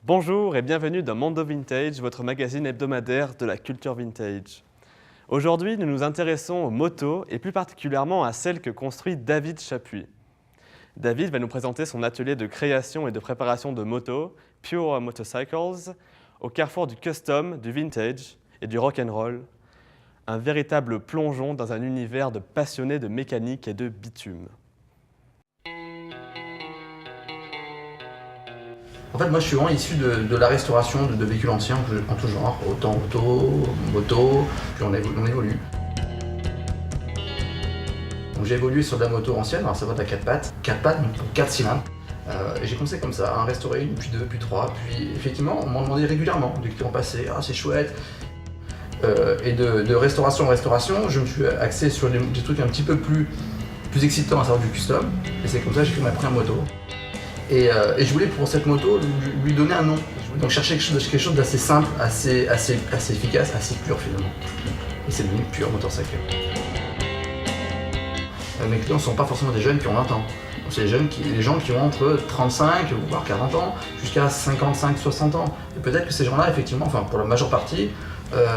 Bonjour et bienvenue dans Mondo Vintage, votre magazine hebdomadaire de la culture vintage. Aujourd'hui, nous nous intéressons aux motos et plus particulièrement à celles que construit David Chapuis. David va nous présenter son atelier de création et de préparation de motos, Pure Motorcycles, au carrefour du custom, du vintage et du rock'n'roll. Un véritable plongeon dans un univers de passionnés de mécanique et de bitume. En fait, moi, je suis vraiment issu de la restauration de véhicules anciens en tout genre, autant auto, moto, puis on évolue. Donc j'ai évolué sur de la moto ancienne, alors ça va à 4 pattes, donc pour 4 cylindres. Et j'ai commencé comme ça, à en restaurer une, puis deux, puis trois, puis effectivement, on m'en demandait régulièrement, du client passé, ah c'est chouette. Et de restauration en restauration, je me suis axé sur des trucs un petit peu plus excitants, à savoir du custom. Et c'est comme ça que j'ai fait ma première moto. Et je voulais pour cette moto lui donner un nom. Donc je cherchais quelque chose d'assez simple, assez efficace, assez pur finalement. Et c'est devenu Pure Motorcycle. Mes clients ne sont pas forcément des jeunes qui ont 20 ans. C'est des gens qui ont entre 35 voire 40 ans jusqu'à 55, 60 ans. Et peut-être que ces gens-là, effectivement, enfin pour la majeure partie,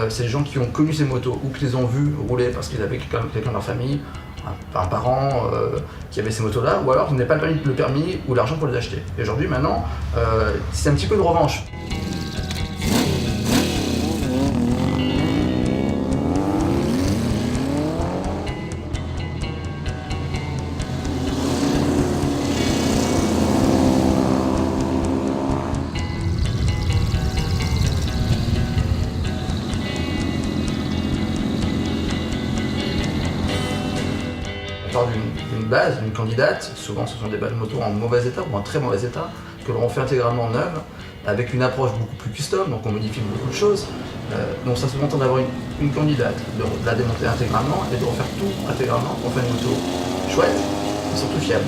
c'est des gens qui ont connu ces motos ou qui les ont vues rouler parce qu'ils avaient quelqu'un dans leur famille, un parent qui avait ces motos-là, ou alors qui n'avait pas le permis ou l'argent pour les acheter. Et aujourd'hui, maintenant, c'est un petit peu une revanche. On part d'une base, d'une candidate, souvent ce sont des balles moto en mauvais état ou en très mauvais état, que l'on fait intégralement neuve, avec une approche beaucoup plus custom, donc on modifie beaucoup de choses. Donc ça se montre d'avoir une candidate, de la démonter intégralement et de refaire tout intégralement pour faire une moto chouette, mais surtout fiable.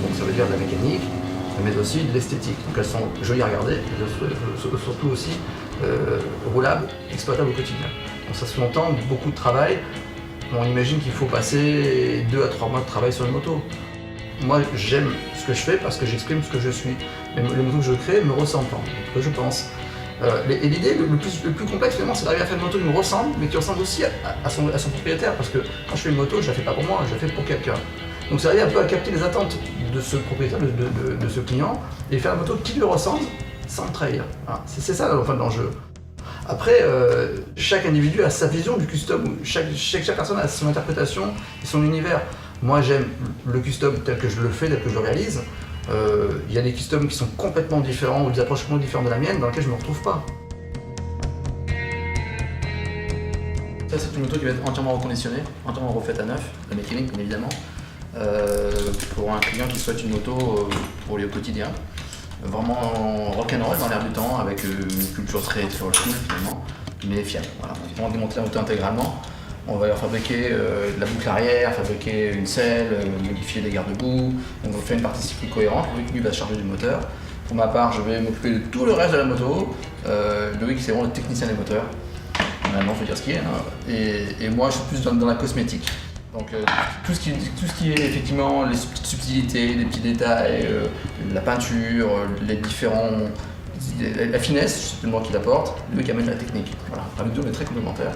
Donc ça veut dire de la mécanique, mais aussi de l'esthétique. Donc elles sont jolies à regarder, surtout aussi roulables, exploitables au quotidien. Donc ça sous-entend beaucoup de travail. On imagine qu'il faut passer 2 à 3 mois de travail sur une moto. Moi, j'aime ce que je fais parce que j'exprime ce que je suis. Mais les motos que je crée me ressemblent, en tout cas je pense. Et l'idée le plus complexe, finalement, c'est d'arriver à faire une moto qui me ressemble, mais qui ressemble aussi à son propriétaire. Parce que quand je fais une moto, je la fais pas pour moi, je la fais pour quelqu'un. Donc c'est arriver un peu à capter les attentes de ce propriétaire, de ce client, et faire une moto qui lui ressemble sans le trahir. Voilà. C'est ça, en fait, l'enjeu. Après, chaque individu a sa vision du custom, chaque personne a son interprétation et son univers. Moi j'aime le custom tel que je le fais, tel que je le réalise. Il y a des customs qui sont complètement différents ou des approches complètement différentes de la mienne dans lesquelles je ne me retrouve pas. Ça c'est une moto qui va être entièrement reconditionnée, entièrement refaite à neuf, la mécanique bien évidemment, pour un client qui souhaite une moto pour lui au quotidien. Vraiment rock'n'roll dans l'air du temps, avec une culture très old school finalement, mais fiable. Voilà. On va démonter la moto intégralement, on va fabriquer de la boucle arrière, fabriquer une selle, modifier les garde-boue, on va faire une partie cyclique cohérente, Loïc lui va se charger du moteur. Pour ma part, je vais m'occuper de tout le reste de la moto, Loïc c'est vraiment le technicien des moteurs, maintenant il faut dire ce qu'il est, hein. Et moi je suis plus dans la cosmétique. Donc tout ce qui est effectivement les petites subtilités, les petits détails, la peinture, la finesse, c'est moi qui l'apporte, lui qui amène la technique. Voilà, avec deux on est très complémentaires.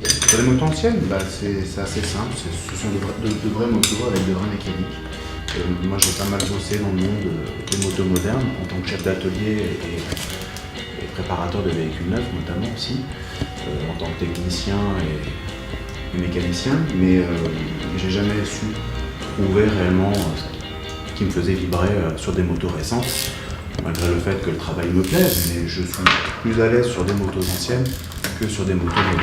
Pour les motos anciennes, c'est assez simple, ce sont de vraies motos avec de vraies mécaniques. Moi j'ai pas mal bossé dans le monde des motos modernes en tant que chef d'atelier et préparateur de véhicules neufs notamment aussi, en tant que technicien et mécanicien, mais j'ai jamais su trouver réellement ce qui me faisait vibrer sur des motos récentes, malgré le fait que le travail me plaise, mais je suis plus à l'aise sur des motos anciennes que sur des motos modernes.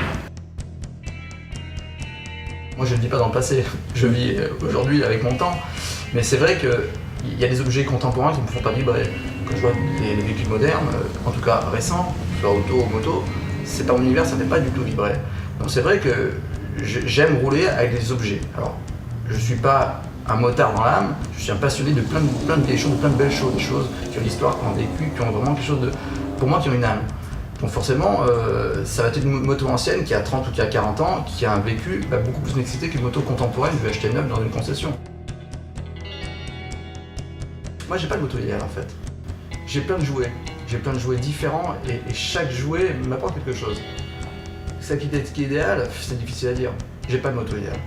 Moi je ne vis pas dans le passé, je vis aujourd'hui avec mon temps, mais c'est vrai qu'il y a des objets contemporains qui ne me font pas vibrer. Quand je vois les véhicules modernes, en tout cas récents, soit auto ou moto, c'est pas mon univers, ça ne fait pas du tout vibrer. Donc c'est vrai que j'aime rouler avec des objets. Alors, je ne suis pas un motard dans l'âme, je suis un passionné de plein de vieilles choses, de plein de belles choses, des choses qui ont l'histoire, qui ont vécu, qui ont vraiment quelque chose pour moi, qui ont une âme. Donc forcément, ça va être une moto ancienne qui a 30 ou qui a 40 ans, qui a un vécu beaucoup plus excité qu'une moto contemporaine que je vais acheter neuve dans une concession. Moi, j'ai pas de moto hier en fait. J'ai plein de jouets. J'ai plein de jouets différents et chaque jouet m'apporte quelque chose. Ce qui est idéal, c'est difficile à dire. J'ai pas de moto idéale.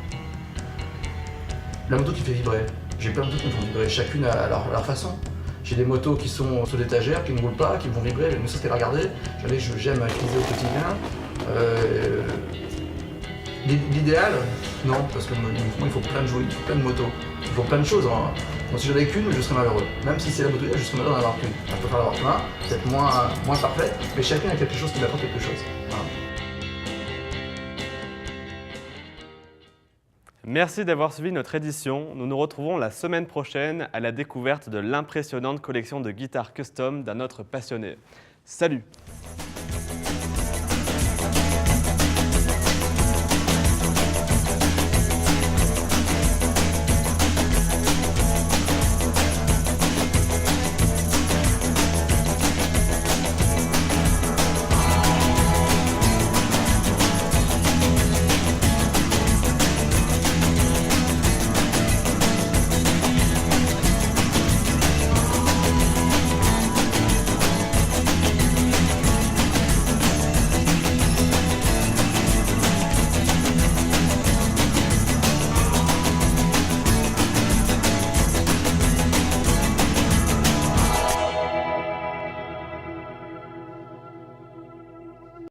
La moto qui fait vibrer. J'ai plein de motos qui me font vibrer, chacune à leur façon. J'ai des motos qui sont sur l'étagère, qui ne roulent pas, qui me font vibrer, ne serait-ce qu'à la regarder. J'aime utiliser au quotidien. L'idéal, non, parce que il faut plein de jouets, il faut plein de motos, il faut plein de choses. Hein. Donc si j'en avais qu'une, je serais malheureux. Même si c'est la moto idéale, je serais malheureux d'en avoir qu'une. Je préfère en avoir plein, peut-être moins parfaite, mais chacun a quelque chose qui m'apporte quelque chose. Voilà. Merci d'avoir suivi notre édition. Nous nous retrouvons la semaine prochaine à la découverte de l'impressionnante collection de guitares custom d'un autre passionné. Salut!